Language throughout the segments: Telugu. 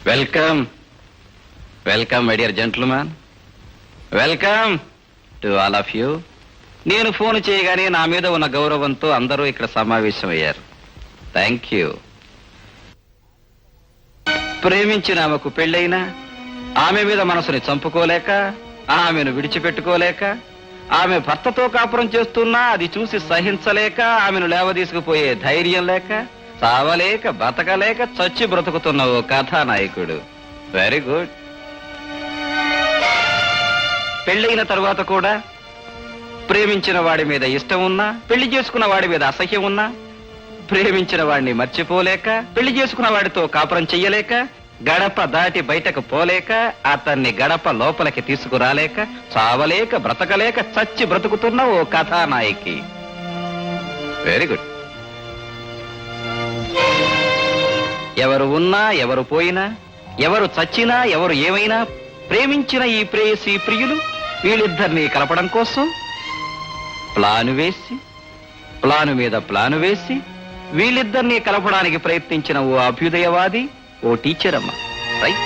Welcome welcome my dear gentlemen, welcome to all of you. నేను ఫోన్ చేయగానే నా మీద ఉన్న గౌరవంతో అందరూ ఇక్కడ సమావేశమయ్యారు. Thank you. ప్రేమించిన ఆమెకు పెళ్ళైనా ఆమె మీద మనసుని చంపుకోలేక, ఆమెను విడిచిపెట్టుకోలేక, ఆమె భర్తతో కాపురం చేస్తున్నా అది చూసి సహించలేక, ఆమెను లేవదీసుకుపోయే ధైర్యం లేక, చావలేక బతకలేక చచ్చి బ్రతుకుతున్న ఓ కథానాయకుడు. Very good. పెళ్ళైన తర్వాత కూడా ప్రేమించిన వాడి మీద ఇష్టం ఉన్నా, పెళ్లి చేసుకున్న వాడి మీద అసహ్యం ఉన్నా, ప్రేమించిన వాడిని మర్చిపోలేక, పెళ్లి చేసుకున్న వాడితో కాపురం చెయ్యలేక, గడప దాటి బయటకు పోలేక, అతన్ని గడప లోపలికి తీసుకురాలేక, చావలేక బ్రతకలేక చచ్చి బ్రతుకుతున్న ఓ కథానాయకి. Very good. ఎవరు ఉన్నా, ఎవరు పోయినా, ఎవరు చచ్చినా, ఎవరు ఏమైనా, ప్రేమించిన ఈ ప్రేయసి ప్రియులు వీళ్ళిద్దరినీ కలపడం కోసం ప్లాను వేసి, ప్లాను మీద ప్లాను వేసి వీళ్ళిద్దరినీ కలపడానికి ప్రయత్నించిన ఓ అభ్యుదయవాది, ఓ టీచర్ అమ్మ. రైట్.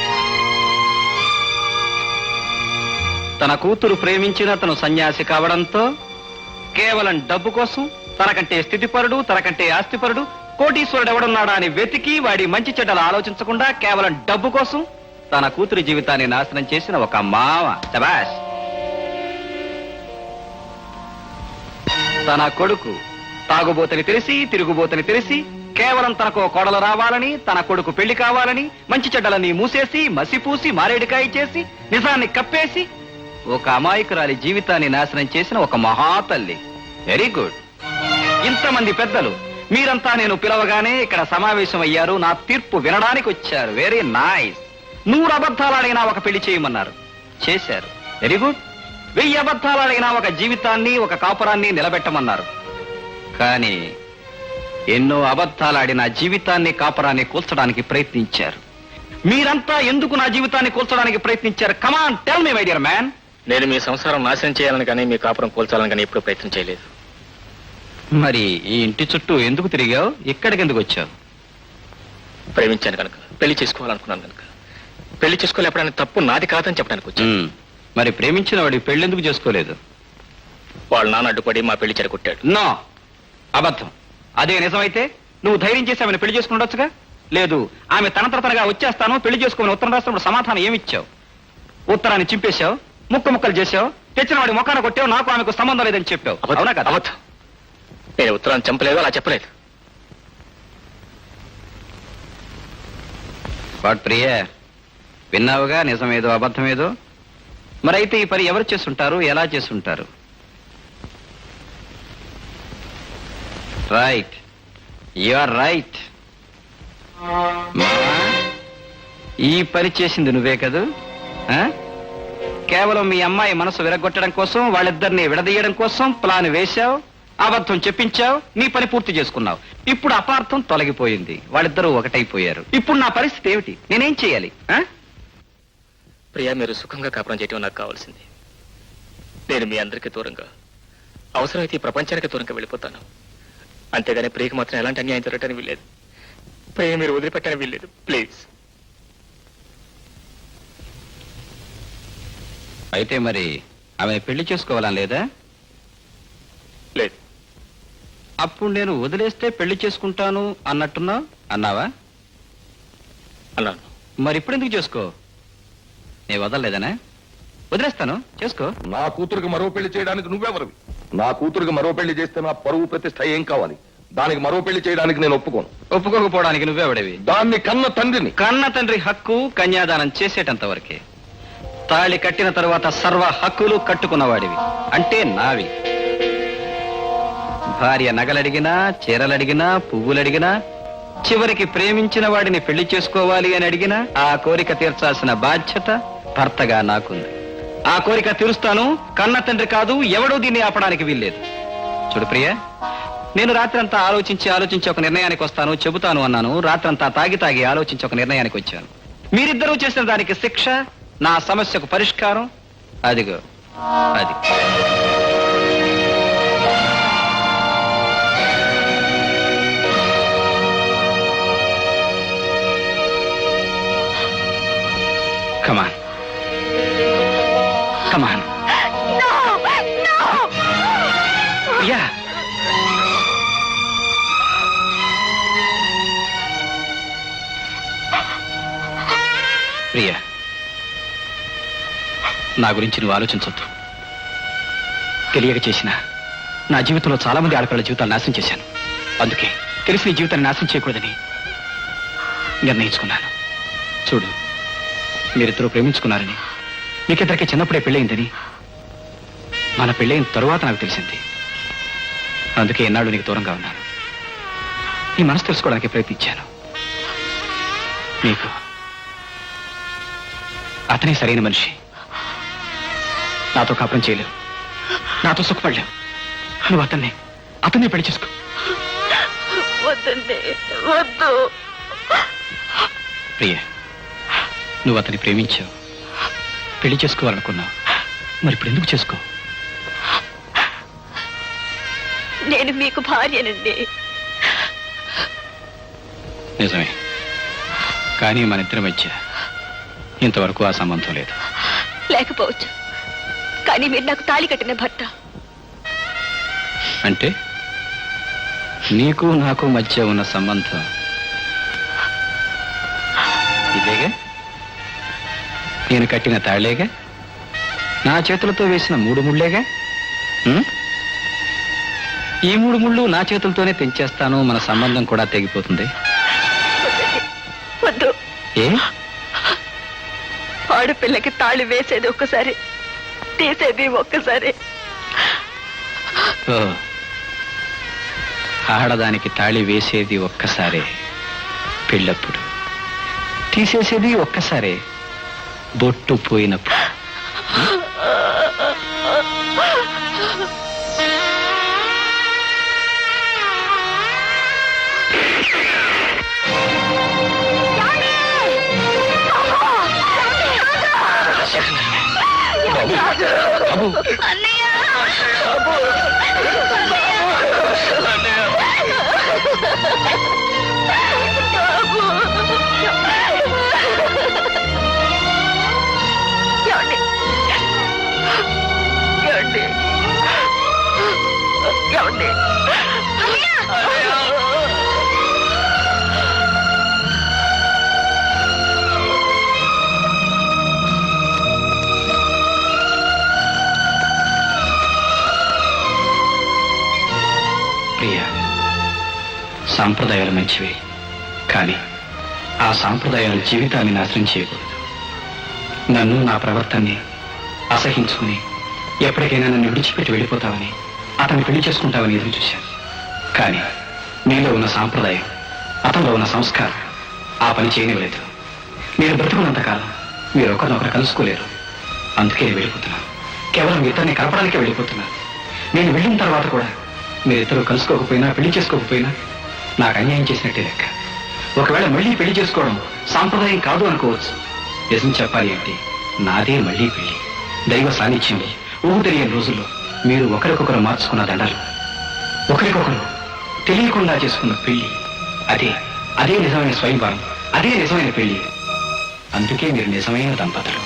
తన కూతురు ప్రేమించిన తను సన్యాసి కావడంతో కేవలం డబ్బు కోసం తనకంటే స్థితిపరుడు, తనకంటే ఆస్తిపరుడు, కోటీశ్వరుడు ఎవడున్నాడా అని వెతికి వాడి మంచి చెడ్డలు ఆలోచించకుండా కేవలం డబ్బు కోసం తన కూతురి జీవితాన్ని నాశనం చేసిన ఒక మావ. శభాష్. తన కొడుకు తాగుబోతని తెలిసి, తిరుగుబోతని తెలిసి, కేవలం తనకు కోడలు రావాలని, తన కొడుకు పెళ్లి కావాలని మంచి చెడ్డలని మూసేసి, మసిపూసి, మారేడుకాయ చేసి, నిజాన్ని కప్పేసి ఒక అమాయకురాలి జీవితాన్ని నాశనం చేసిన ఒక మహాతల్లి. Very good. ఇంతమంది పెద్దలు మీరంతా నేను పిలవగానే ఇక్కడ సమావేశం అయ్యారు, నా తీర్పు వినడానికి వచ్చారు. Very nice. 100 అబద్ధాలు అడిగినా ఒక పెళ్లి చేయమన్నారు, చేశారు. Very good. 1000 అబద్ధాలు అడిగినా ఒక జీవితాన్ని, ఒక కాపురాన్ని నిలబెట్టమన్నారు. కానీ ఎన్నో అబద్ధాలు ఆడిన జీవితాన్ని, కాపురాన్ని కూల్చడానికి ప్రయత్నించారు. మీరంతా ఎందుకు నా జీవితాన్ని కూల్చడానికి ప్రయత్నించారు? Come on tell me my dear man. నేను మీ సంసారం నాశనం చేయాలని కానీ, మీ కాపురం కూల్చాలని కానీ ఎప్పుడూ ప్రయత్నం చేయలేదు. మరి ఈ ఇంటి చుట్టూ ఎందుకు తిరిగావు? ఇక్కడికి ఎందుకు వచ్చావు? ప్రేమించాను కనుక, పెళ్లి చేసుకోవాలనుకున్నాను కనుక. పెళ్లి చేసుకోలేపడానికి తప్పు నాది కాదని చెప్పడానికి వచ్చాను. మరి ప్రేమించిన వాడి పెళ్లి ఎందుకు చేసుకోలేదు? వాళ్ళ నాన్న అడ్డుపడి మా పెళ్లి చెడగొట్టాడు. నో, అబద్ధం. అదే నిజమైతే నువ్వు ధైర్యం చేసి ఆమెను పెళ్లి చేసుకుని ఉండొచ్చుగా. లేదు, ఆమె తనతరతనగా వచ్చేస్తాను పెళ్లి చేసుకోమని ఉత్తరం రాసినప్పుడు సమాధానం ఏమిచ్చావు? ఉత్తరాన్ని చింపేశావు, ముక్కలు చేశావు, తెచ్చిన వాడి ముఖాన కొట్టావు, నాకు ఆమెకు సంబంధం లేదని చెప్పావు. అవునా కదా? అబద్ధం. నేను ఉత్తరాన్ని చంపలేదు, అలా చెప్పలేదు. వాట్ ప్రియ, విన్నావుగా నిజమేదో అబద్ధమేదో. మరైతే ఈ పని ఎవరు చేస్తుంటారు, ఎలా చేస్తుంటారు? Right, you are right. ఈ పని చేసింది నువ్వే కదూ? కేవలం మీ అమ్మాయి మనసు విరగొట్టడం కోసం, వాళ్ళిద్దరిని విడదీయడం కోసం ప్లాన్ వేశావు, అబద్ధం చెప్పించావు, నీ పని పూర్తి చేసుకున్నావు. ఇప్పుడు అపార్థం తొలగిపోయింది, వాళ్ళిద్దరూ ఒకటైపోయారు. ఇప్పుడు నా పరిస్థితి ఏమిటి? నేనేం చేయాలి? ప్రియా, మీరు సుఖంగా కాపురం చేయటం నాకు కావాల్సింది. నేను మీ అందరికీ దూరంగా, అవసరమైతే ఈ ప్రపంచానికి దూరంగా వెళ్ళిపోతాను. అంతేగాని ప్రియకి మాత్రం ఎలాంటి అన్యాయం జరగటానికి వీల్లేదు. ప్రియ మీరు వదిలిపెట్టడానికి వీల్లేదు, ప్లీజ్. అయితే మరి ఆమె పెళ్లి చేసుకోవాలని లేదా? లేదు. అప్పుడు నేను వదిలేస్తే పెళ్లి చేసుకుంటాను అన్నావా? అన్నాను. మరి ఇప్పుడు ఎందుకు చేసుకో? నేను వదలలేదనే? వదిలేస్తాను, చేసుకో. నా కూతురికి మరో పెళ్లి చేయడానికి నువ్వెవరివి? నా కూతురికి మరో పెళ్లి చేస్తే నా పరువు ప్రతిష్ట ఏం కావాలి? దానికి మరో పెళ్లి చేయడానికి నేను ఒప్పుకోను. ఒప్పుకోకపోవడానికి నువ్వెవడివి? దాన్ని కన్న తండ్రిని. కన్న తండ్రి హక్కు కన్యాదానం చేసేటంత వరకే. తాళి కట్టిన తరువాత సర్వ హక్కులు కట్టుకున్నవాడివి, అంటే నావి. భార్య నగలడిగినా, చీరలడిగినా, పువ్వులడిగినా, చివరికి ప్రేమించిన వాడిని పెళ్లి చేసుకోవాలి అని అడిగినా ఆ కోరిక తీర్చాల్సిన బాధ్యత భర్తగా నాకుంది. ఆ కోరిక తీరుస్తాను. కన్న తండ్రి కాదు, ఎవడూ దీన్ని ఆపడానికి వీల్లేదు. చూడు ప్రియ, నేను రాత్రంతా ఆలోచించి ఒక నిర్ణయానికి వస్తాను, చెబుతాను అన్నాను. రాత్రంతా తాగి ఆలోచించి ఒక నిర్ణయానికి వచ్చాను. మీరిద్దరూ చేసిన దానికి శిక్ష, నా సమస్యకు పరిష్కారం. అదిగో అది. కమాన్ కమాన్ ప్రియా ప్రియా నా గురించి నువ్వు ఆలోచించొద్దు. తెలియక చేసిన నా జీవితంలో చాలా మంది ఆడపిల్లల జీవితాలు నాశనం చేశాను. అందుకే తెలిసి నీ జీవితాన్ని నాశనం చేయకూడదని నిర్ణయించుకున్నాను. చూడు, మీరిద్దరూ ప్రేమించుకున్నారని, మీకిద్దరికి చిన్నప్పుడే పెళ్ళయిందని మన పెళ్ళైన తరువాత నాకు తెలిసింది. అందుకే ఎన్నాళ్ళు నీకు దూరంగా ఉన్నాను. నీ మనసు తెలుసుకోవడానికి ప్రయత్నించాను. నీకు అతనే సరైన మనిషి. నాతో కాపురం చేయలేవు, నాతో సుఖపడలేవు. నువ్వు అతన్నే పెళ్లి చేసుకో. వద్దండి, వద్దు. ప్రియ, నువ్వు అతన్ని ప్రేమించావు, పెళ్లి చేసుకోవాలనుకున్నావు. మరి ఇప్పుడు ఎందుకు చేసుకో? నేను మీకు భార్యనండి. నిజమే, కానీ మన ఇద్దరి మధ్య ఇంతవరకు ఆ సంబంధం లేదు. లేకపోవచ్చు, కానీ మీరు నాకు తాళి కట్టిన భర్త. అంటే నీకు నాకు మధ్య ఉన్న సంబంధం ఇదేగా? నేను కట్టిన తాళ్లేగా? నా చేతులతో వేసిన 3 ముళ్ళేగా? ఈ 3 ముళ్ళు నా చేతులతోనే తెంచేస్తాను. మన సంబంధం కూడా తెగిపోతుంది. వద్దు. ఏ? ఆడపిల్లకి తాళి వేసేది ఒక్కసారి, తీసేది ఒక్కసారి. ఓ, ఆడదానికి తాళి వేసేది ఒక్కసారే పెళ్ళప్పుడు, తీసేసేది ఒక్కసారే బొట్టు పోయినప్పుడు. ప్రియా, సాంప్రదాయాలు మంచివి, కానీ ఆ సాంప్రదాయాలు జీవితాన్ని నాశనం చేయకూడదు. నన్ను, నా ప్రవర్తనని అసహించుకుని ఎప్పటికైనా నన్ను విడిచిపెట్టి వెళ్ళిపోతావని, అతన్ని పెళ్లి చేసుకుంటావని ఎదురు చూశాను. కానీ నీలో ఉన్న సాంప్రదాయం, అతనిలో ఉన్న సంస్కారం ఆ పని చేయనివ్వలేదు. నేను బ్రతుకున్నంతకాలం మీరు ఒకరినొకరు కలుసుకోలేరు. అందుకే నేను వెళ్ళిపోతున్నాను. కేవలం ఇతన్ని కలపడానికే వెళ్ళిపోతున్నాను. నేను వెళ్ళిన తర్వాత కూడా మీరిద్దరూ కలుసుకోకపోయినా, పెళ్లి చేసుకోకపోయినా నాకు అన్యాయం చేసినట్టే లెక్క. ఒకవేళ మళ్ళీ పెళ్లి చేసుకోవడం సాంప్రదాయం కాదు అనుకోవచ్చు. నిజం చెప్పాలి అంటే నాదే మళ్ళీ పెళ్లి. దైవ సాన్నిధ్యంలో ఊహు తెలియని రోజుల్లో మీరు ఒకరికొకరు మార్చుకున్న దండలు, ఒకరికొకరు తెలియకుండా చేసుకున్న పెళ్లి, అదే నిజమైన స్వయంవరం, అదే నిజమైన పెళ్లి. అందుకే మీరు నిజమైన దంపతులు.